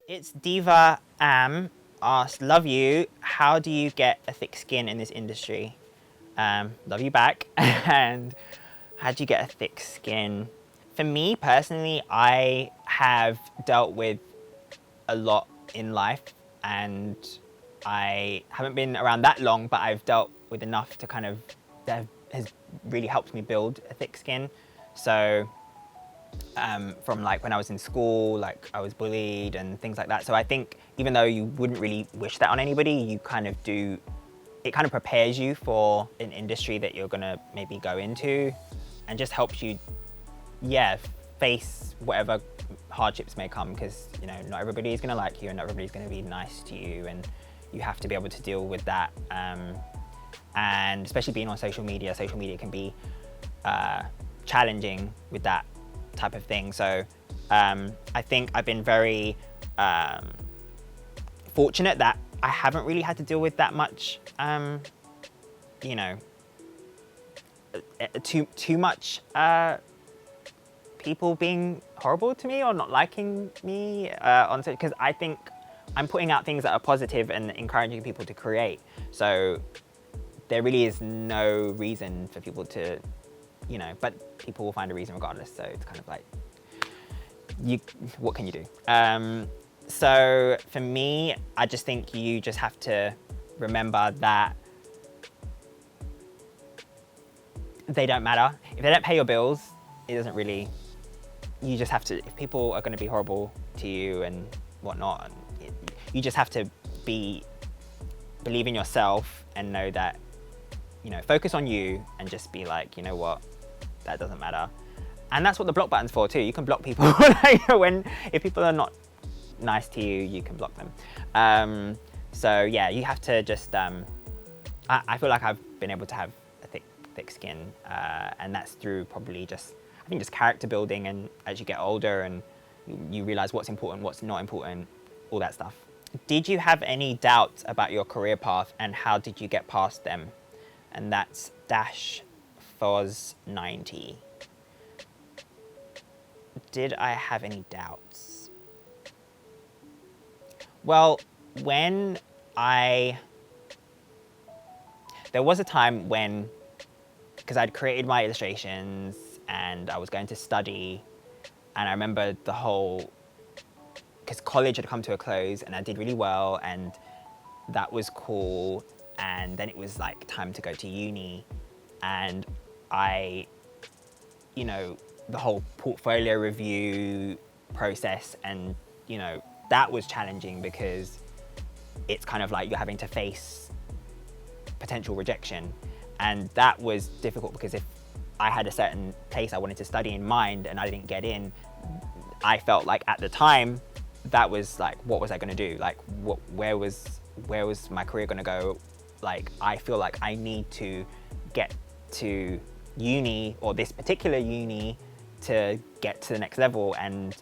It's Diva Am asked, love you, how do you get a thick skin in this industry? Love you back. And how do you get a thick skin? For me personally, I have dealt with a lot in life, and I haven't been around that long, but I've dealt with enough to kind of, that has really helped me build a thick skin. So from like when I was in school, like I was bullied and things like that. So I think even though you wouldn't really wish that on anybody, you kind of do, it kind of prepares you for an industry that you're gonna maybe go into, and just helps you, yeah, face whatever hardships may come, because you know not everybody is gonna like you and not everybody's gonna be nice to you, and you have to be able to deal with that. And especially being on social media can be challenging with that type of thing. So I think I've been very fortunate that I haven't really had to deal with that much, you know, too much people being horrible to me or not liking me because I think I'm putting out things that are positive and encouraging people to create. So there really is no reason for people to, you know, but people will find a reason regardless. So it's kind of like, what can you do? So for me, I just think you just have to remember that they don't matter. If they don't pay your bills, it doesn't really, you just have to, if people are going to be horrible to you and whatnot, you just have to believe in yourself and know that, you know, focus on you and just be like, you know what, that doesn't matter. And that's what the block button's for too. You can block people if people are not nice to you, you can block them. So yeah, you have to just, I feel like I've been able to have a thick skin, and that's through probably just, I think just character building, and as you get older and you realize what's important, what's not important, all that stuff. Did you have any doubts about your career path and how did you get past them? And that's Foz90. Did I have any doubts? Well, there was a time when, because I'd created my illustrations and I was going to study, and I remember because college had come to a close and I did really well and that was cool, and then it was like time to go to uni, and you know, the whole portfolio review process, and you know, that was challenging because it's kind of like you're having to face potential rejection, and that was difficult because if I had a certain place I wanted to study in mind and I didn't get in, I felt like at the time that was like, what was I going to do? Like, where was my career going to go? Like, I feel like I need to get to uni, or this particular uni, to get to the next level, and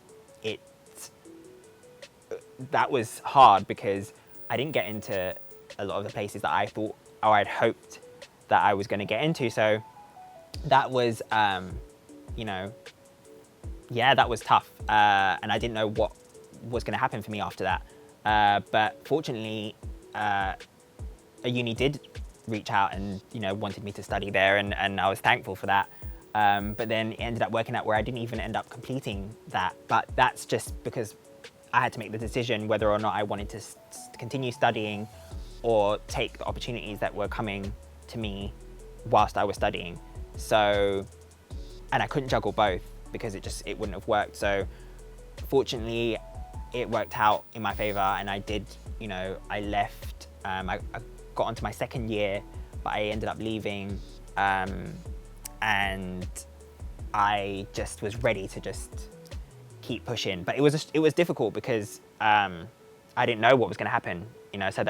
that was hard because I didn't get into a lot of the places that I thought, or I'd hoped that I was going to get into. So that was, you know, yeah, that was tough, and I didn't know what was going to happen for me after that. But fortunately, a uni did reach out and, you know, wanted me to study there, and I was thankful for that. But then it ended up working out where I didn't even end up completing that. But that's just because I had to make the decision whether or not I wanted to continue studying or take the opportunities that were coming to me whilst I was studying. So, and I couldn't juggle both because it wouldn't have worked. So fortunately, it worked out in my favor, and I did, you know, I left, I got onto my second year, but I ended up leaving, and I just was ready to just keep pushing. But it was difficult because I didn't know what was going to happen, you know, so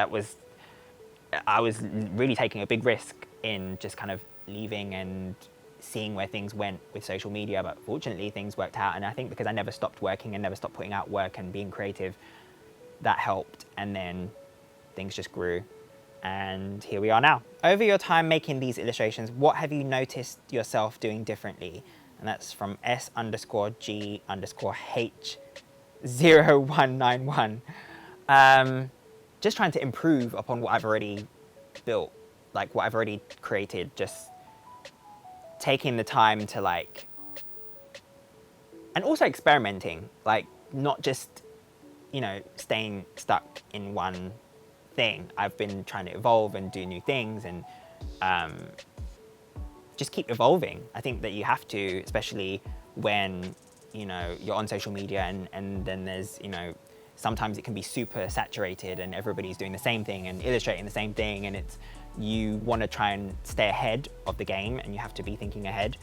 I was really taking a big risk in just kind of leaving and seeing where things went with social media. But fortunately things worked out, and I think because I never stopped working and never stopped putting out work and being creative, that helped, and then things just grew, and here we are now. Over your time making these illustrations, what have you noticed yourself doing differently? And that's from S_G_H 0191. Just trying to improve upon what I've already built, like what I've already created, just taking the time to like, and also experimenting, like not just, staying stuck in one thing. I've been trying to evolve and do new things and just keep evolving. I think that you have to, especially when, you're on social media and then there's, sometimes it can be super saturated and everybody's doing the same thing and illustrating the same thing, and you want to try and stay ahead of the game and you have to be thinking ahead.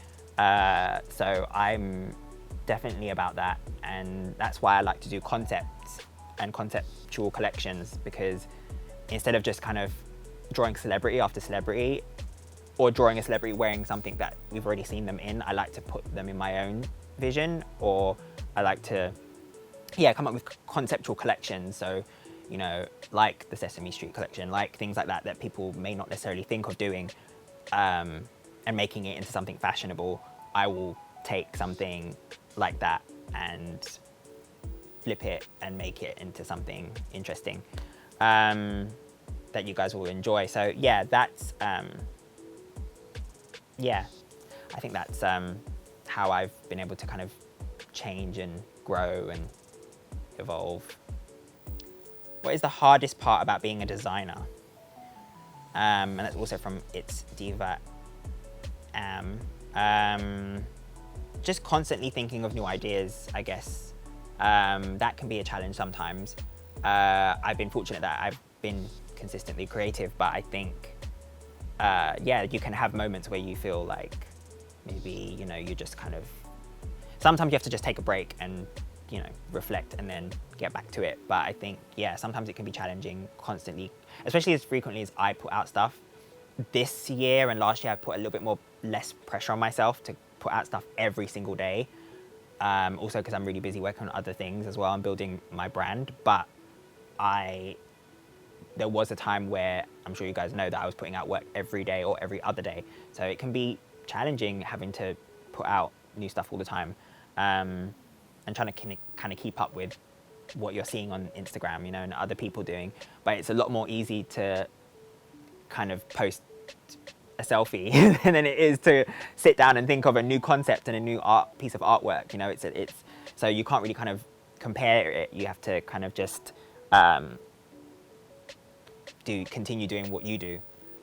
So I'm definitely about that, and that's why I like to do concepts and conceptual collections, because instead of just kind of drawing celebrity after celebrity or drawing a celebrity wearing something that we've already seen them in, I like to put them in my own vision, or I like to come up with conceptual collections. So, like the Sesame Street collection, like things like that that people may not necessarily think of doing, and making it into something fashionable. I will take something like that and flip it and make it into something interesting that you guys will enjoy. So yeah, that's I think that's how I've been able to kind of change and grow and evolve. What is the hardest part about being a designer? And that's also from It's Diva just constantly thinking of new ideas, I guess. That can be a challenge sometimes. I've been fortunate that I've been consistently creative, but I think, you can have moments where you feel like maybe, you just kind of, sometimes you have to just take a break and, reflect and then get back to it. But I think, sometimes it can be challenging constantly, especially as frequently as I put out stuff. This year and last year, I put a little bit less pressure on myself to put out stuff every single day. Also because I'm really busy working on other things as well and building my brand. But there was a time where, I'm sure you guys know, that I was putting out work every day or every other day. So it can be challenging having to put out new stuff all the time, and trying to kind of keep up with what you're seeing on Instagram, and other people doing. But it's a lot more easy to kind of post a selfie than it is to sit down and think of a new concept and a new piece of artwork. It's so you can't really kind of compare it. You have to kind of just continue doing what you do.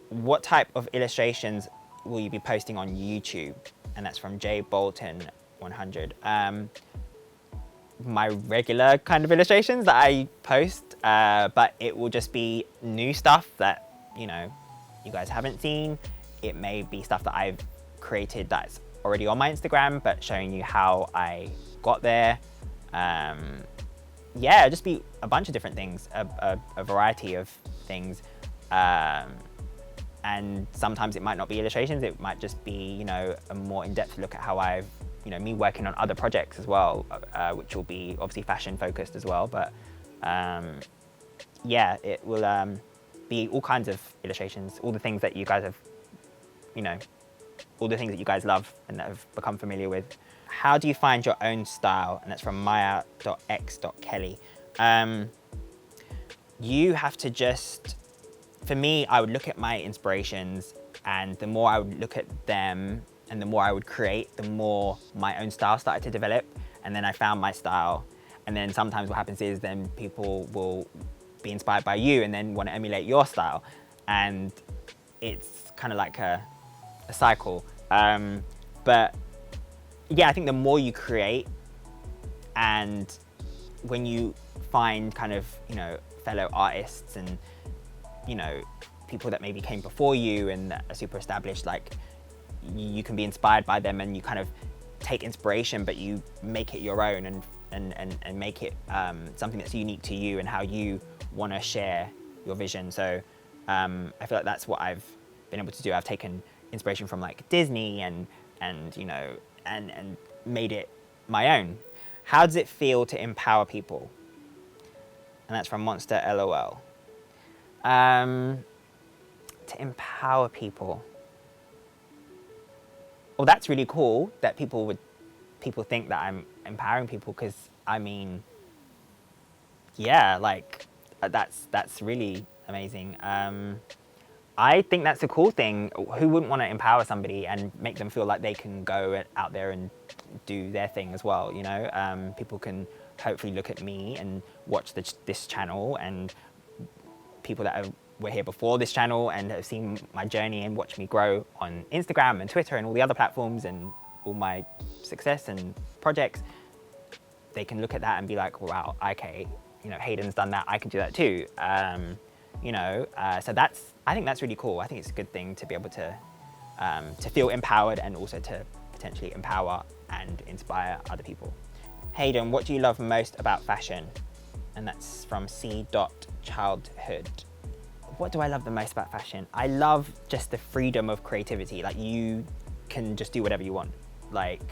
What type of illustrations will you be posting on YouTube? And that's from J Bolton 100. My regular kind of illustrations that I post, but it will just be new stuff that you guys haven't seen. It may be stuff that I've created that's already on my Instagram, but showing you how I got there. Just be a bunch of different things, a variety of things. And sometimes it might not be illustrations, it might just be, a more in-depth look at how I've, me working on other projects as well, which will be obviously fashion focused as well. But it will be all kinds of illustrations, all the things that you guys have, all the things that you guys love and that have become familiar with. How do you find your own style? And that's from maya.x.kelly. You have to just, for me, I would look at my inspirations, and the more I would look at them and the more I would create, the more my own style started to develop. And then I found my style. And then sometimes what happens is then people will be inspired by you and then want to emulate your style. And it's kind of like a cycle. But I think the more you create, and when you find kind of, fellow artists and, people that maybe came before you and that are super established, like you can be inspired by them and you kind of take inspiration, but you make it your own and make it something that's unique to you and how you want to share your vision. So I feel like that's what I've been able to do. I've taken inspiration from like Disney and made it my own. How does it feel to empower people? And that's from Monster LOL. To empower people. Well, that's really cool that people think that I'm empowering people, because I mean, yeah, like that's really amazing. I think that's a cool thing. Who wouldn't want to empower somebody and make them feel like they can go out there and do their thing as well? You know, people can hopefully look at me and watch this channel, and people that were here before this channel and have seen my journey and watched me grow on Instagram and Twitter and all the other platforms and all my success and projects. They can look at that and be like, wow, okay, you know, Hayden's done that, I can do that too. You know, so I think that's really cool. I think it's a good thing to be able to feel empowered and also to potentially empower and inspire other people. Hayden, what do you love most about fashion? And that's from C.Childhood. What do I love the most about fashion? I love just the freedom of creativity. Like, you can just do whatever you want. Like,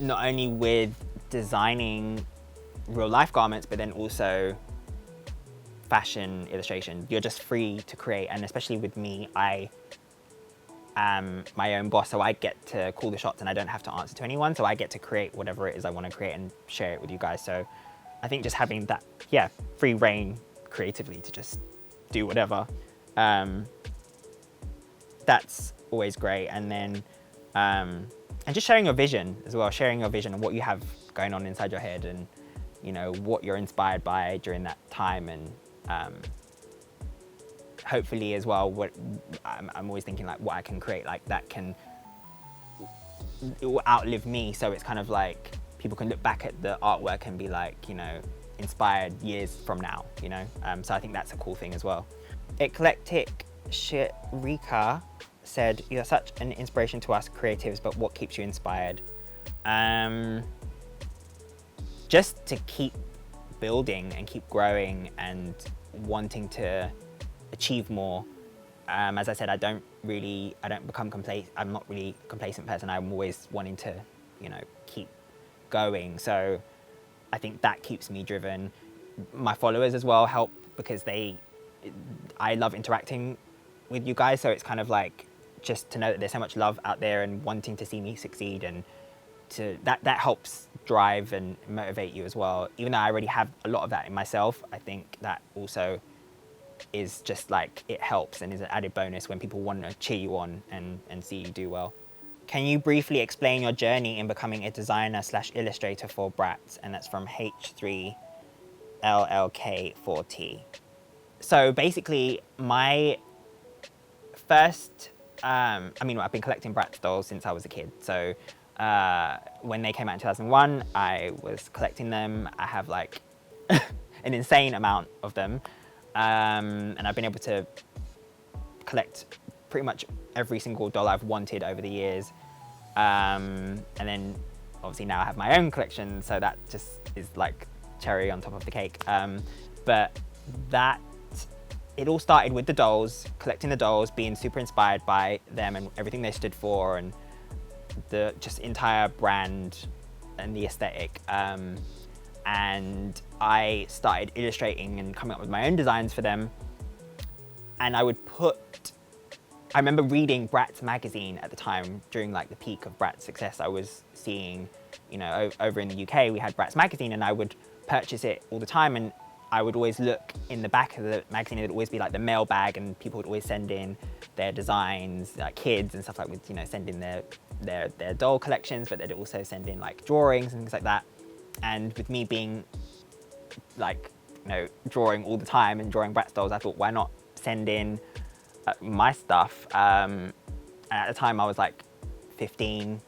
not only with designing real life garments, but then also fashion illustration. You're just free to create. And especially with me, I am my own boss, so I get to call the shots and I don't have to answer to anyone. So I get to create whatever it is I want to create and share it with you guys. So I think just having that, yeah, free reign creatively to just do whatever, that's always great. And then, and just sharing your vision as well, sharing your vision and what you have going on inside your head, and, you know, what you're inspired by during that time. And hopefully as well, what I'm always thinking, like, what I can create, like, that can, it will outlive me. So it's kind of like, people can look back at the artwork and be like, you know, inspired years from now, you know? So I think that's a cool thing as well. Eclectic Shirika said, you're such an inspiration to us creatives, but what keeps you inspired? Just to keep building and keep growing and wanting to achieve more. As I said, I don't become complacent. I'm not really a complacent person. I'm always wanting to, you know, keep going. So I think that keeps me driven. My followers as well help, because I love interacting with you guys. So it's kind of like, just to know that there's so much love out there and wanting to see me succeed, and that helps drive and motivate you as well. Even though I already have a lot of that in myself, I think that also is just like, it helps and is an added bonus when people want to cheer you on and see you do well. Can you briefly explain your journey in becoming a designer/illustrator for Bratz? And that's from H3LLK4T. So basically, my first, I've been collecting Bratz dolls since I was a kid. So when they came out in 2001, I was collecting them. I have like an insane amount of them. And I've been able to collect pretty much every single doll I've wanted over the years. And then obviously now I have my own collection, so that just is like cherry on top of the cake. But it all started with the dolls, collecting the dolls, being super inspired by them and everything they stood for, and the just entire brand and the aesthetic. And I started illustrating and coming up with my own designs for them. And I remember reading Bratz magazine at the time, during like the peak of Bratz success. I was seeing, you know, over in the UK, we had Bratz magazine, and I would purchase it all the time. And I would always look in the back of the magazine, it would always be like the mailbag, and people would always send in their designs, like kids and stuff, like, with, you know, send in their doll collections, but they'd also send in like drawings and things like that. And with me being like, you know, drawing all the time and drawing Bratz dolls, I thought, why not send in my stuff? And at the time I was like 15,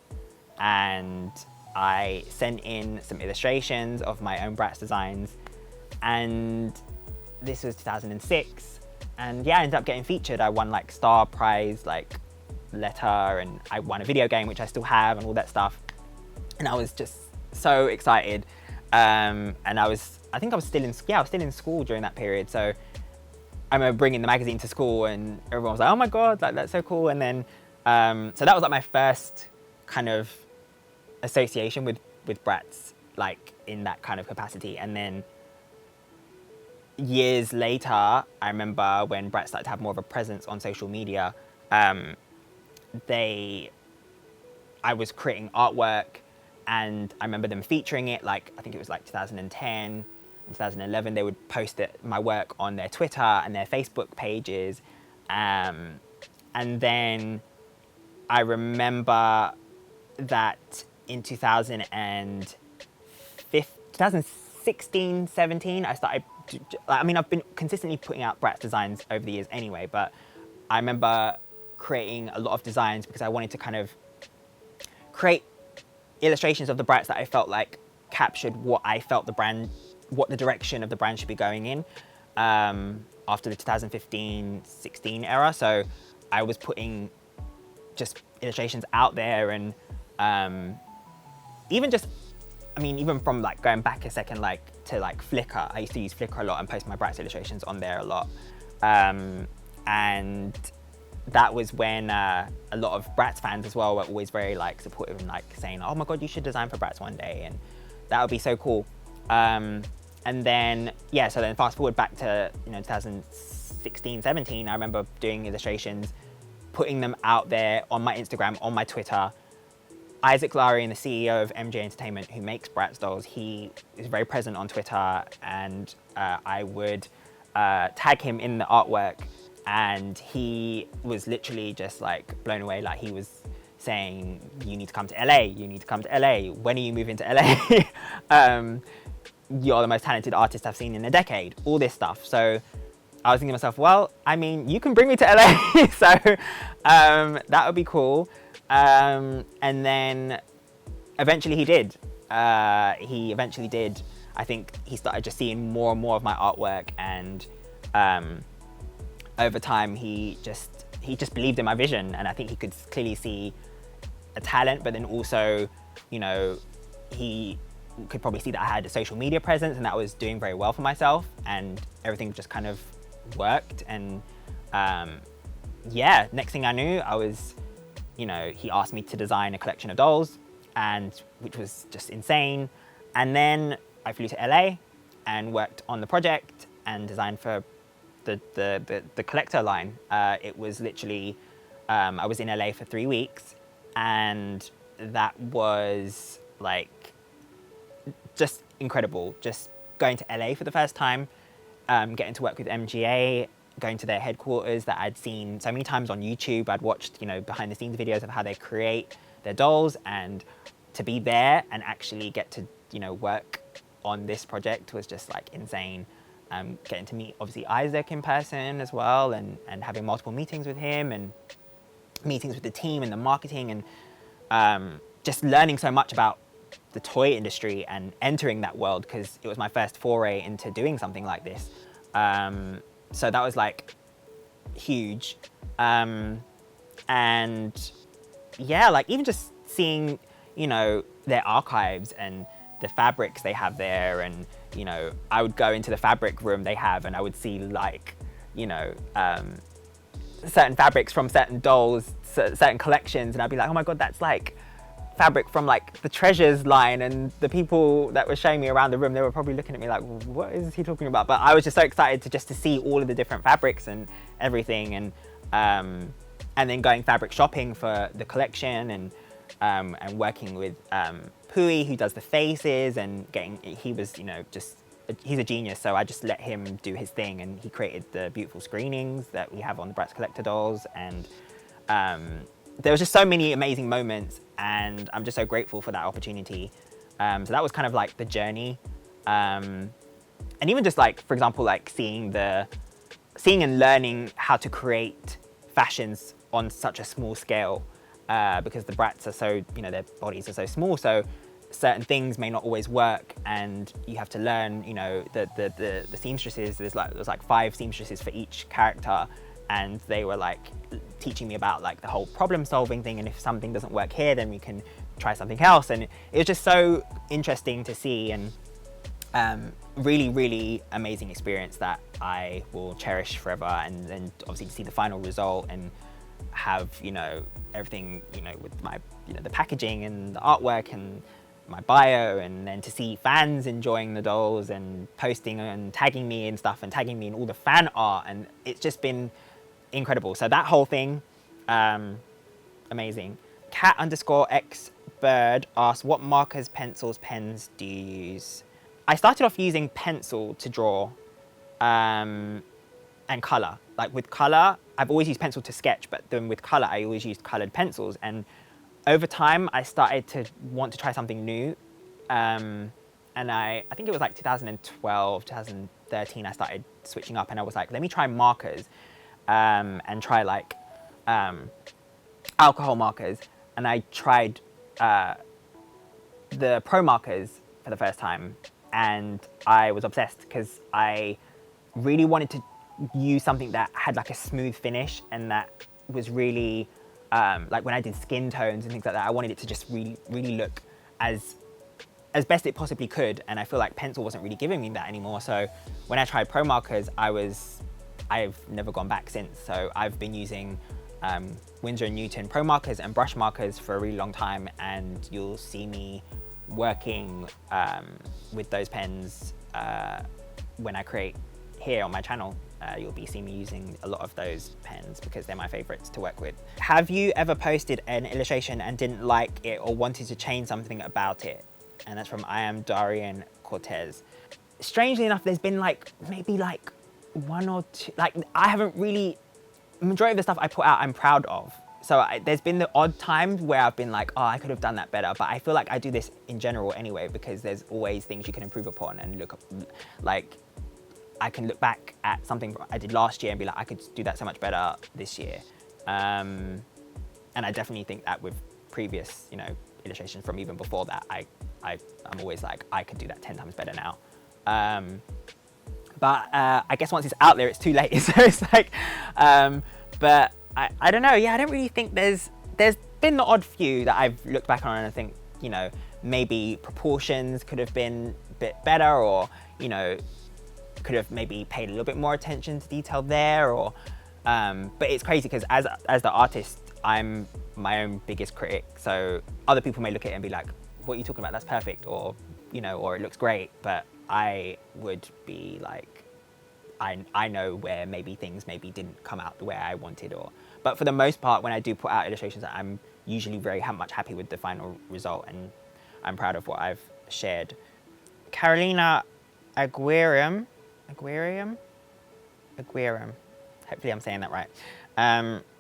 and I sent in some illustrations of my own Bratz designs, and this was 2006. And yeah, I ended up getting featured. I won like star prize, like letter, and I won a video game, which I still have, and all that stuff. And I was just so excited. And I think I was still in school during that period. So I remember bringing the magazine to school, and everyone was like, oh my God, like, that's so cool. And then, so that was like my first kind of association with Bratz, like in that kind of capacity. And then years later, I remember when Bratz started to have more of a presence on social media, I was creating artwork, and I remember them featuring it, like, I think it was like 2010. In 2011, they would post my work on their Twitter and their Facebook pages. And then I remember that in 2016, 17, I started, I mean, I've been consistently putting out Bratz designs over the years anyway, but I remember creating a lot of designs because I wanted to kind of create illustrations of the Bratz that I felt like captured what I felt the brand, what the direction of the brand should be going in after the 2015-16 era. So I was putting just illustrations out there, and even just, I mean, even from like going back a second, like to like Flickr. I used to use Flickr a lot and post my Bratz illustrations on there a lot. And that was when a lot of Bratz fans as well were always very like supportive and like saying, oh my God, you should design for Bratz one day. And that would be so cool. And then, yeah, so then fast forward back to, 2016, 17, I remember doing illustrations, putting them out there on my Instagram, on my Twitter. Isaac Larian, the CEO of MJ Entertainment, who makes Bratz dolls, he is very present on Twitter, and I would tag him in the artwork, and he was literally just like blown away. Like, he was saying, you need to come to LA, you need to come to LA. When are you moving to LA? You're the most talented artist I've seen in a decade, all this stuff. So I was thinking to myself, well, I mean, you can bring me to LA, so that would be cool. And then eventually he did. He eventually did. I think he started just seeing more and more of my artwork, and over time he just believed in my vision, and I think he could clearly see a talent, but then also, he could probably see that I had a social media presence and that I was doing very well for myself, and everything just kind of worked. And yeah, next thing I knew, I was, he asked me to design a collection of dolls, and which was just insane. And then I flew to LA and worked on the project and designed for the collector line. It was literally, I was in LA for 3 weeks, and that was like just incredible. Just going to LA for the first time, getting to work with MGA, going to their headquarters that I'd seen so many times on YouTube. I'd watched, behind the scenes videos of how they create their dolls, and to be there and actually get to, work on this project was just like insane. Getting to meet obviously Isaac in person as well, and having multiple meetings with him and meetings with the team and the marketing, and just learning so much about the toy industry and entering that world, because it was my first foray into doing something like this. So that was like huge. And yeah, like even just seeing, their archives and the fabrics they have there, and, I would go into the fabric room they have and I would see like, certain fabrics from certain dolls, certain collections, and I'd be like, oh my God, that's like fabric from like the Treasures line. And the people that were showing me around the room, they were probably looking at me like, what is he talking about? But I was just so excited to see all of the different fabrics and everything, and then going fabric shopping for the collection, and working with Pui, who does the faces, and he was, he's a genius, so I just let him do his thing, and he created the beautiful screenings that we have on the Bratz collector dolls. And there was just so many amazing moments, and I'm just so grateful for that opportunity. So that was kind of like the journey. And even just like, for example, like seeing and learning how to create fashions on such a small scale, because the Bratz are so, their bodies are so small, so certain things may not always work, and you have to learn, the seamstresses. There's like 5 seamstresses for each character, and they were like teaching me about like the whole problem solving thing, and if something doesn't work here, then we can try something else. And it was just so interesting to see, and really, really amazing experience that I will cherish forever. And then obviously to see the final result and have, everything, with my, the packaging and the artwork and my bio, and then to see fans enjoying the dolls and posting and tagging me and stuff, and tagging me in all the fan art, and it's just been incredible. So that whole thing, amazing. Cat_xbird asks, what markers, pencils, pens do you use? I started off using pencil to draw and colour. Like with colour, I've always used pencil to sketch, but then with colour, I always used coloured pencils. And over time, I started to want to try something new. And I think it was like 2012, 2013, I started switching up and I was like, let me try markers and try like alcohol markers. And I tried the pro markers for the first time and I was obsessed because I really wanted to use something that had like a smooth finish and that was really like when I did skin tones and things like that, I wanted it to just really look as best it possibly could, and I feel like pencil wasn't really giving me that anymore. So when I tried pro markers, I've never gone back since. So I've been using Winsor & Newton pro markers and brush markers for a really long time, and you'll see me working with those pens when I create here on my channel. You'll be seeing me using a lot of those pens because they're my favorites to work with. Have you ever posted an illustration and didn't like it or wanted to change something about it? And that's from I am Darian Cortez. Strangely enough, there's been like maybe like one or two, like I haven't really, majority of the stuff I put out I'm proud of. So there's been the odd times where I've been like, oh, I could have done that better. But I feel like I do this in general anyway, because there's always things you can improve upon and look up, like I can look back at something I did last year and be like, I could do that so much better this year. And I definitely think that with previous, illustrations from even before that, I'm always like, I could do that 10 times better now. But I guess once it's out there, it's too late. So it's like, but I don't know. Yeah, I don't really think there's been the odd few that I've looked back on and I think, maybe proportions could have been a bit better, or, could have maybe paid a little bit more attention to detail there, or, but it's crazy because as the artist, I'm my own biggest critic. So other people may look at it and be like, what are you talking about? That's perfect. Or, or it looks great. But I would be like, I know where maybe things didn't come out the way I wanted, but for the most part, when I do put out illustrations, I'm usually very much happy with the final result and I'm proud of what I've shared. Carolina Aguirre, hopefully I'm saying that right.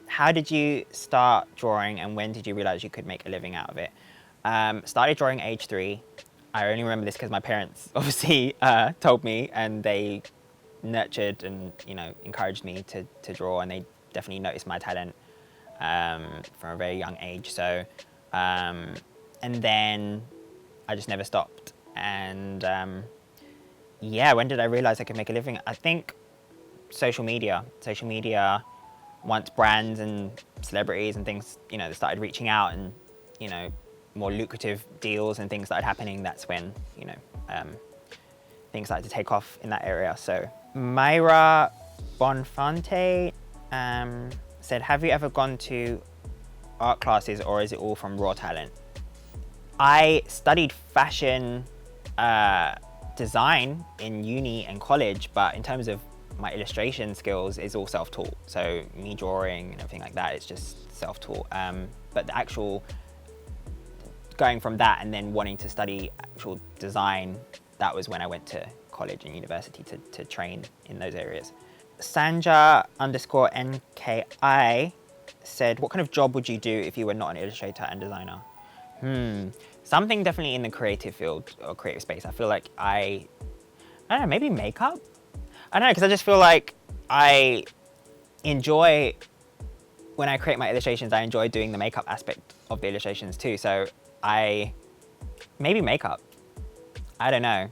How did you start drawing and when did you realize you could make a living out of it? Started drawing age 3. I only remember this because my parents obviously told me, and they nurtured and encouraged me to draw, and they definitely noticed my talent from a very young age. So and then I just never stopped. And yeah, when did I realize I could make a living? I think social media. Once brands and celebrities and things, they started reaching out and, more lucrative deals and things started happening, that's when, things started to take off in that area. So Myra Bonfante said, have you ever gone to art classes or is it all from raw talent? I studied fashion design in uni and college, but in terms of my illustration skills is all self-taught. So me drawing and everything like that, it's just self-taught. But the actual going from that and then wanting to study actual design, that was when I went to college and university to train in those areas. Sanja_NKI said, what kind of job would you do if you were not an illustrator and designer? Something definitely in the creative field or creative space. I feel like I don't know, maybe makeup? I don't know, because I just feel like I enjoy, when I create my illustrations, I enjoy doing the makeup aspect of the illustrations too. So maybe makeup. I don't know,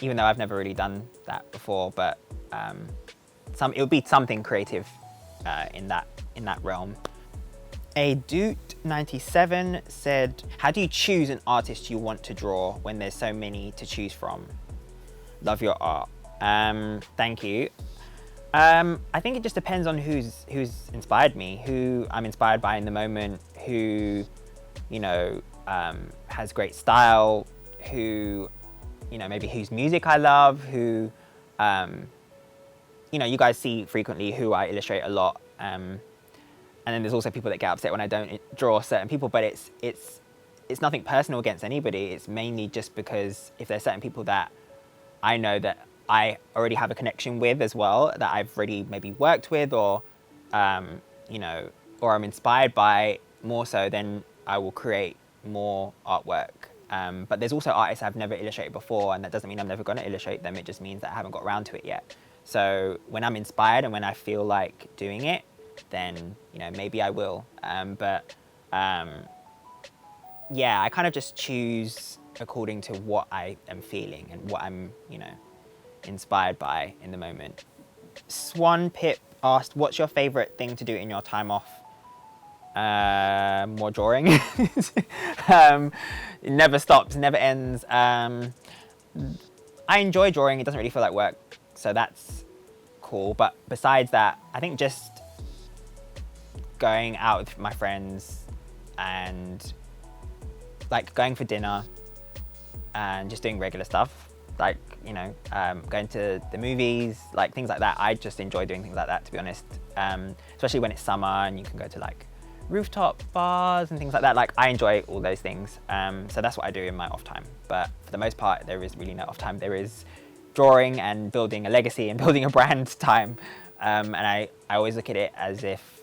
even though I've never really done that before, but it would be something creative in that realm. A Doot97 said, how do you choose an artist you want to draw when there's so many to choose from? Love your art. Thank you. I think it just depends on who's inspired me, who I'm inspired by in the moment, who, has great style, who, maybe whose music I love, who, you guys see frequently who I illustrate a lot. And then there's also people that get upset when I don't draw certain people, but it's nothing personal against anybody. It's mainly just because if there's certain people that I know that I already have a connection with as well, that I've already maybe worked with, or you know, or I'm inspired by more so, then I will create more artwork. But there's also artists I've never illustrated before, and that doesn't mean I'm never going to illustrate them. It just means that I haven't got around to it yet. So when I'm inspired and when I feel like doing it, then, you know, maybe I will. Yeah, I kind of just choose according to what I am feeling and what I'm, you know, inspired by in the moment. Swan Pip asked, what's your favorite thing to do in your time off? More drawing. It never stops, never ends. I enjoy drawing. It doesn't really feel like work, so that's cool. But besides that, I think just going out with my friends and like going for dinner and just doing regular stuff, like, you know, going to the movies, like things like that. I just enjoy doing things like that, to be honest, especially when it's summer and you can go to like rooftop bars and things like that. Like, I enjoy all those things, so that's what I do in my off time. But for the most part, there is really no off time. There is drawing and building a legacy and building a brand time, and I always look at it as if,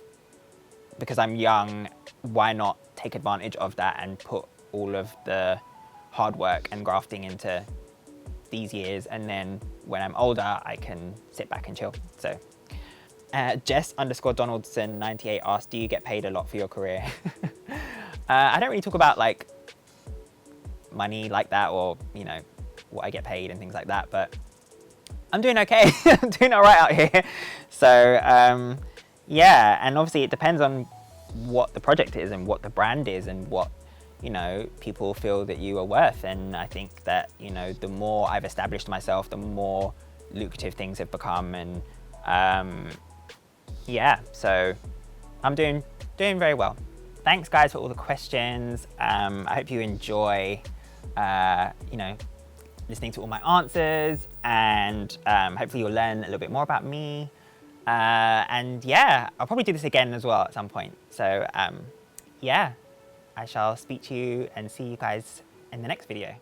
because I'm young, why not take advantage of that and put all of the hard work and grafting into these years, and then when I'm older I can sit back and chill. So Jess_Donaldson98 asked, do you get paid a lot for your career? I don't really talk about like money like that, or, you know, what I get paid and things like that, but I'm doing okay. I'm doing all right out here. So yeah, and obviously it depends on what the project is and what the brand is and what, you know, people feel that you are worth. And I think that, you know, the more I've established myself, the more lucrative things have become. And yeah, so I'm doing very well. Thanks guys for all the questions. I hope you enjoy, you know, listening to all my answers, and hopefully you'll learn a little bit more about me. And yeah, I'll probably do this again as well at some point. So yeah, I shall speak to you and see you guys in the next video.